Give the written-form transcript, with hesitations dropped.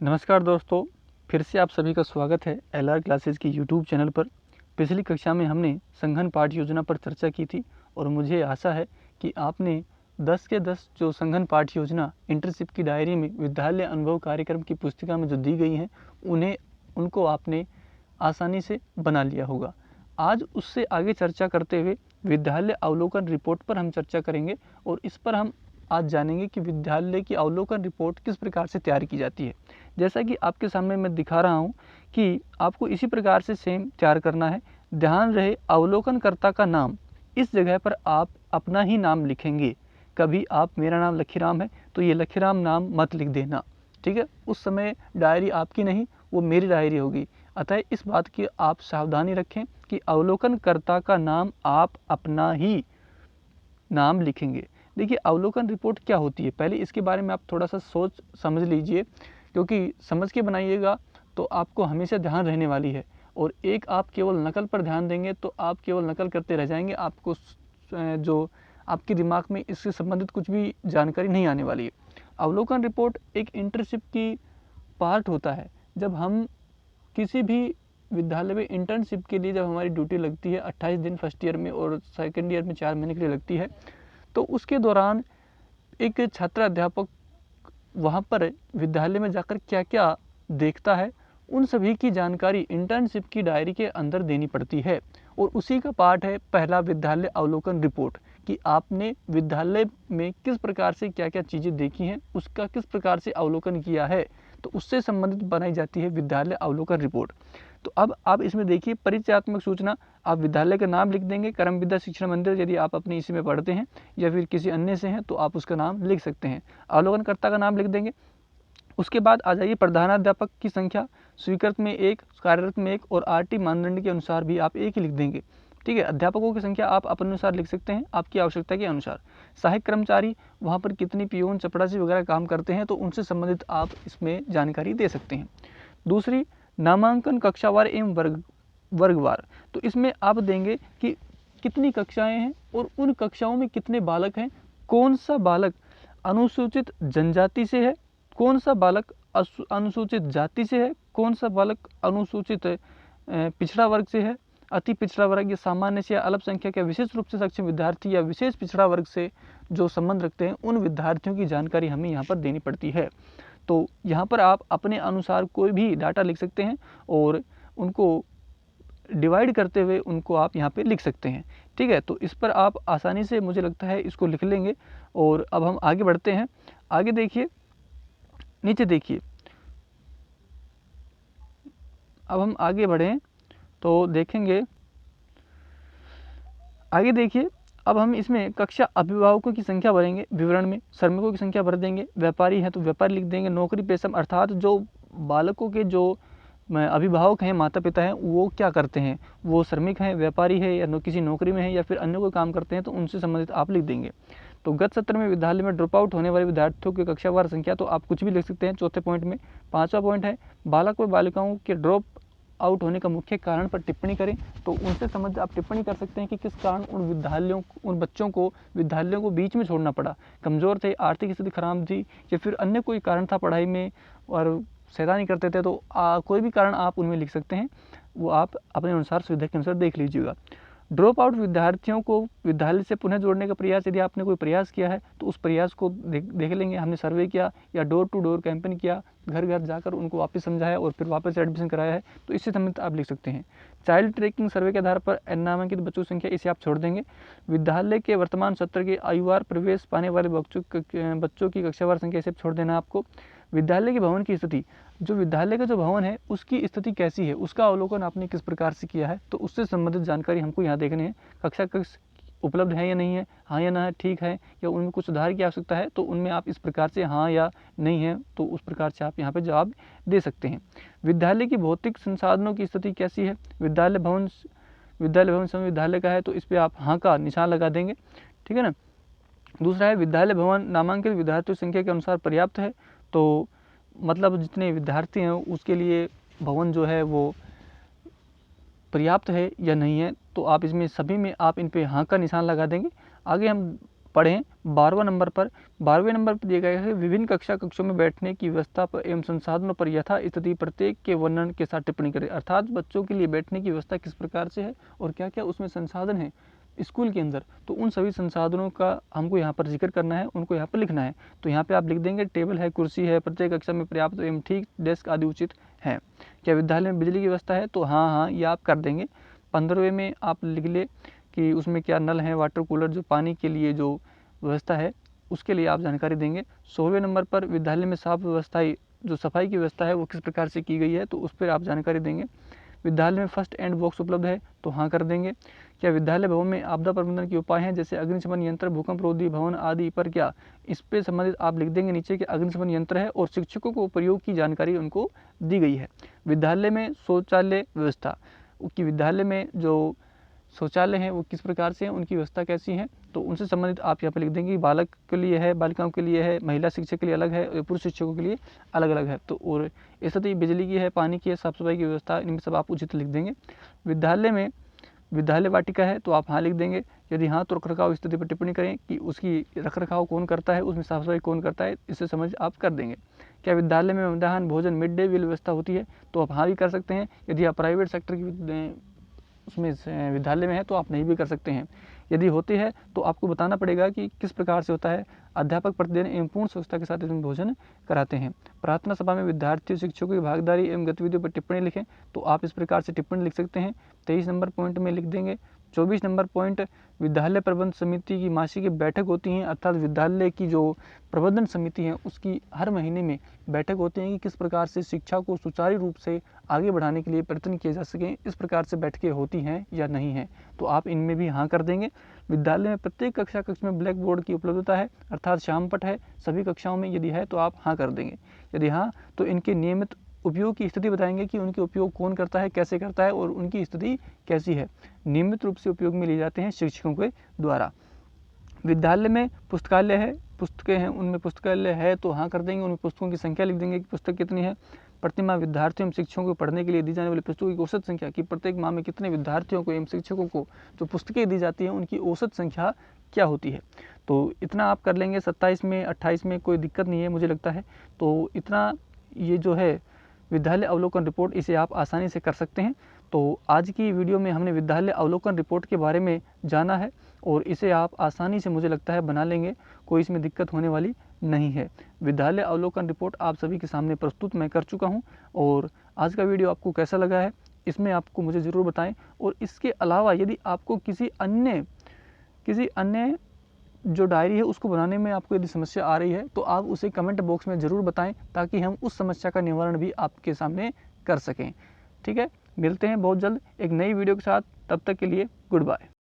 नमस्कार दोस्तों, फिर से आप सभी का स्वागत है एलआर क्लासेस की यूट्यूब चैनल पर। पिछली कक्षा में हमने संघन पाठ योजना पर चर्चा की थी और मुझे आशा है कि आपने 10 के 10 जो संघन पाठ योजना इंटर्नशिप की डायरी में विद्यालय अनुभव कार्यक्रम की पुस्तिका में जो दी गई हैं उनको आपने आसानी से बना लिया होगा। आज उससे आगे चर्चा करते हुए विद्यालय अवलोकन रिपोर्ट पर हम चर्चा करेंगे और इस पर हम आज जानेंगे कि विद्यालय की अवलोकन रिपोर्ट किस प्रकार से तैयार की जाती है। जैसा कि आपके सामने मैं दिखा रहा हूँ कि आपको इसी प्रकार से सेम तैयार करना है। ध्यान रहे अवलोकनकर्ता का नाम, इस जगह पर आप अपना ही नाम लिखेंगे। कभी आप मेरा नाम लखीराम है तो ये लखीराम नाम मत लिख देना, ठीक है। उस समय डायरी आपकी नहीं, वो मेरी डायरी होगी। अतः इस बात की आप सावधानी रखें कि अवलोकनकर्ता का नाम आप अपना ही नाम लिखेंगे। देखिए अवलोकन रिपोर्ट क्या होती है, पहले इसके बारे में आप थोड़ा सा सोच समझ लीजिए, क्योंकि समझ के बनाइएगा तो आपको हमेशा ध्यान रहने वाली है। और एक आप केवल नकल पर ध्यान देंगे तो आप केवल नकल करते रह जाएंगे, आपको जो आपके दिमाग में इससे संबंधित कुछ भी जानकारी नहीं आने वाली है। अवलोकन रिपोर्ट एक इंटर्नशिप की पार्ट होता है। जब हम किसी भी विद्यालय में इंटर्नशिप के लिए जब हमारी ड्यूटी लगती है 28 दिन फर्स्ट ईयर में और सेकेंड ईयर में 4 महीने के लिए लगती है, तो उसके दौरान एक छात्र अध्यापक वहाँ पर विद्यालय में जाकर क्या क्या देखता है, उन सभी की जानकारी इंटर्नशिप की डायरी के अंदर देनी पड़ती है। और उसी का पार्ट है पहला विद्यालय अवलोकन रिपोर्ट, कि आपने विद्यालय में किस प्रकार से क्या क्या चीज़ें देखी हैं, उसका किस प्रकार से अवलोकन किया है, तो उससे संबंधित बनाई जाती है विद्यालय अवलोकन रिपोर्ट। तो अब आप इसमें देखिए परिचयात्मक सूचना, आप विद्यालय का नाम लिख देंगे। करम विद्या शिक्षण मंदिर यदि आप अपने इसी में पढ़ते हैं या फिर किसी अन्य से हैं तो आप उसका नाम लिख सकते हैं। अवलोकनकर्ता का नाम लिख देंगे। उसके बाद आ जाइए प्रधानाध्यापक की संख्या, स्वीकृत में 1, कार्यरत में 1 और आरटी मानदंड के अनुसार भी आप 1 ही लिख देंगे, ठीक है। अध्यापकों की संख्या आप अपने अनुसार लिख सकते हैं, आपकी आवश्यकता के अनुसार। सहायक कर्मचारी, वहाँ पर कितनी पियून चपरासी वगैरह काम करते हैं तो उनसे संबंधित आप इसमें जानकारी दे सकते हैं। दूसरी, नामांकन कक्षावार एवं वर्गवार, तो इसमें आप देंगे कि कितनी कक्षाएं हैं और उन कक्षाओं में कितने बालक हैं, कौन सा बालक अनुसूचित जनजाति से है, कौन सा बालक अनुसूचित जाति से है, कौन सा बालक अनुसूचित पिछड़ा वर्ग से है, अति पिछड़ा वर्ग या सामान्य से या अल्पसंख्यक या विशेष रूप से सक्षम विद्यार्थी या विशेष पिछड़ा वर्ग से जो संबंध रखते हैं, उन विद्यार्थियों की जानकारी हमें यहाँ पर देनी पड़ती है। तो यहाँ पर आप अपने अनुसार कोई भी डाटा लिख सकते हैं और उनको डिवाइड करते हुए उनको आप यहाँ पे लिख सकते हैं, ठीक है। तो इस पर आप आसानी से मुझे लगता है इसको लिख लेंगे। और अब हम आगे बढ़ते हैं। आगे देखिए, नीचे देखिए, अब हम आगे बढ़ें तो देखेंगे, आगे देखिए, अब हम इसमें कक्षा अभिभावकों की संख्या भरेंगे, विवरण में श्रमिकों की संख्या भर देंगे, व्यापारी हैं तो व्यापारी लिख देंगे, नौकरी पेशा अर्थात जो बालकों के जो अभिभावक हैं, माता पिता हैं, वो क्या करते हैं, वो श्रमिक हैं, व्यापारी है या किसी नौकरी में है या फिर अन्य कोई काम करते हैं, तो उनसे संबंधित आप लिख देंगे। तो गत सत्र में विद्यालय में ड्रॉप आउट होने वाले विद्यार्थियों की कक्षावार संख्या, तो आप कुछ भी लिख सकते हैं चौथे पॉइंट में। पांचवा पॉइंट है बालक व बालिकाओं के ड्रॉप आउट होने का मुख्य कारण पर टिप्पणी करें, तो उनसे संबंधित आप टिप्पणी कर सकते हैं कि किस कारण उन बच्चों को विद्यालयों को बीच में छोड़ना पड़ा। कमज़ोर थे, आर्थिक स्थिति खराब थी या फिर अन्य कोई कारण था पढ़ाई में और शैतानी करते थे, तो कोई भी कारण आप उनमें लिख सकते हैं, वो आप अपने अनुसार सुविधा के अनुसार देख लीजिएगा। ड्रॉप आउट विद्यार्थियों को विद्यालय से पुनः जोड़ने का प्रयास, यदि आपने कोई प्रयास किया है तो उस प्रयास को देख लेंगे। हमने सर्वे किया या डोर टू डोर कैंपेन किया, घर घर जाकर उनको वापस समझाया और फिर वापस एडमिशन कराया है, तो इससे संबंधित आप लिख सकते हैं। चाइल्ड ट्रैकिंग सर्वे के आधार पर नामांकित बच्चों की संख्या, इसे आप छोड़ देंगे। विद्यालय के वर्तमान सत्र के आयुवार प्रवेश पाने वाले बच्चों की कक्षावार संख्या, इसे छोड़ देना आपको। विद्यालय के भवन की स्थिति, जो विद्यालय का जो भवन है उसकी स्थिति कैसी है, उसका अवलोकन आपने किस प्रकार से किया है, तो उससे संबंधित जानकारी हमको यहाँ देखनी है। कक्षा कक्ष उपलब्ध है या नहीं है, हाँ या ना है, ठीक है, या उनमें कुछ सुधार की आवश्यकता है, तो उनमें आप इस प्रकार से हाँ या नहीं है, तो उस प्रकार से आप यहाँ पे जवाब दे सकते हैं। विद्यालय की भौतिक संसाधनों की स्थिति कैसी है, विद्यालय भवन समय विद्यालय का है तो इस पर आप हाँ का निशान लगा देंगे, ठीक है ना। दूसरा है विद्यालय भवन नामांकित विद्यार्थियों संख्या के अनुसार पर्याप्त है, तो मतलब जितने विद्यार्थी हैं उसके लिए भवन जो है वो पर्याप्त है या नहीं है, तो आप इसमें सभी में आप इन पे हाँ का निशान लगा देंगे। आगे हम पढ़ें। 12वें नंबर पर दिया गया है विभिन्न कक्षों में बैठने की व्यवस्था पर एवं संसाधनों पर यथा स्थिति प्रत्येक के वर्णन के साथ टिप्पणी करें। अर्थात बच्चों के लिए बैठने की व्यवस्था किस प्रकार से है और क्या क्या उसमें संसाधन है स्कूल के अंदर, तो उन सभी संसाधनों का हमको यहाँ पर जिक्र करना है, उनको यहाँ पर लिखना है। तो यहाँ पे आप लिख देंगे टेबल है, कुर्सी है, प्रत्येक कक्षा में पर्याप्त एवं ठीक डेस्क आदि उचित है। क्या विद्यालय में बिजली की व्यवस्था है, तो हाँ ये आप कर देंगे। 15वें में आप लिख ले कि उसमें क्या नल है, वाटर कूलर, जो पानी के लिए जो व्यवस्था है उसके लिए आप जानकारी देंगे। 16वें नंबर पर विद्यालय में साफ व्यवस्था, जो सफाई की व्यवस्था है वो किस प्रकार से की गई है, तो उस पर आप जानकारी देंगे। विद्यालय में फर्स्ट एड बॉक्स उपलब्ध है, तो हाँ कर देंगे। क्या विद्यालय भवन में आपदा प्रबंधन के उपाय हैं, जैसे अग्निशमन यंत्र, भूकंप रोधी भवन आदि पर क्या, इस पे संबंधित आप लिख देंगे नीचे कि अग्निशमन यंत्र है और शिक्षकों को प्रयोग की जानकारी उनको दी गई है। विद्यालय में शौचालय व्यवस्था कि विद्यालय में जो शौचालय हैं वो किस प्रकार से हैं, उनकी व्यवस्था कैसी है, तो उनसे संबंधित आप यहाँ पर लिख देंगे। बालक के लिए है, बालिकाओं के लिए है, महिला शिक्षक के लिए अलग है और पुरुष शिक्षकों के लिए अलग अलग है। तो और स्थिति बिजली की है, पानी की है, साफ सफाई की व्यवस्था, इनमें सब आप उचित लिख देंगे। विद्यालय में विद्यालय वाटिका है, तो आप हाँ लिख देंगे। यदि हाँ तो रखरखाव स्थिति पर टिप्पणी करें कि उसकी रखरखाव कौन करता है, उसमें साफ सफाई कौन करता है, इससे समझ आप कर देंगे। क्या विद्यालय में मध्याह्न भोजन मिड डे मील व्यवस्था होती है, तो आप हाँ भी कर सकते हैं। यदि आप प्राइवेट सेक्टर की उसमें विद्यालय में है तो आप नहीं भी कर सकते हैं। यदि होती है तो आपको बताना पड़ेगा कि किस प्रकार से होता है। अध्यापक प्रतिदिन एवं पूर्ण स्वच्छता के साथ इसमें भोजन कराते हैं। प्रार्थना सभा में विद्यार्थी शिक्षकों की भागीदारी एवं गतिविधियों पर टिप्पणी लिखें, तो आप इस प्रकार से टिप्पणी लिख सकते हैं। 23 नंबर पॉइंट में लिख देंगे। 24 नंबर पॉइंट विद्यालय प्रबंध समिति की मासिक बैठक होती हैं, अर्थात विद्यालय की जो प्रबंधन समिति है उसकी हर महीने में बैठक होती है कि किस प्रकार से शिक्षा को सुचारू रूप से आगे बढ़ाने के लिए प्रयत्न किए जा सकें, इस प्रकार से बैठकें होती हैं या नहीं हैं, तो आप इनमें भी हाँ कर देंगे। विद्यालय में प्रत्येक कक्ष में ब्लैक बोर्ड की उपलब्धता है, अर्थात श्यामपट है सभी कक्षाओं में, यदि है तो आप हाँ कर देंगे। यदि हाँ तो इनके नियमित उपयोग की स्थिति बताएंगे कि उनके उपयोग कौन करता है, कैसे करता है और उनकी स्थिति कैसी है। नियमित रूप से उपयोग में लिए जाते हैं शिक्षकों के द्वारा। विद्यालय में पुस्तकालय है, पुस्तकें हैं, उनमें पुस्तकालय है तो हाँ कर देंगे। उनमें पुस्तकों की संख्या लिख देंगे कि पुस्तक कितनी है। प्रतिमाह विद्यार्थियों एवं शिक्षकों को पढ़ने के लिए दी जाने वाली पुस्तकों की औसत संख्या, कि प्रत्येक माह में कितने विद्यार्थियों को एवं शिक्षकों को जो पुस्तकें दी जाती हैं उनकी औसत संख्या क्या होती है। तो इतना आप कर लेंगे। 27 में 28 में कोई दिक्कत नहीं है मुझे लगता है। तो इतना ये जो है विद्यालय अवलोकन रिपोर्ट, इसे आप आसानी से कर सकते हैं। तो आज की वीडियो में हमने विद्यालय अवलोकन रिपोर्ट के बारे में जाना है और इसे आप आसानी से मुझे लगता है बना लेंगे, कोई इसमें दिक्कत होने वाली नहीं है। विद्यालय अवलोकन रिपोर्ट आप सभी के सामने प्रस्तुत मैं कर चुका हूं और आज का वीडियो आपको कैसा लगा है इसमें आपको मुझे ज़रूर बताएं। और इसके अलावा यदि आपको किसी अन्य जो डायरी है उसको बनाने में आपको यदि समस्या आ रही है तो आप उसे कमेंट बॉक्स में ज़रूर बताएं, ताकि हम उस समस्या का निवारण भी आपके सामने कर सकें। ठीक है, मिलते हैं बहुत जल्द एक नई वीडियो के साथ, तब तक के लिए गुड बाय।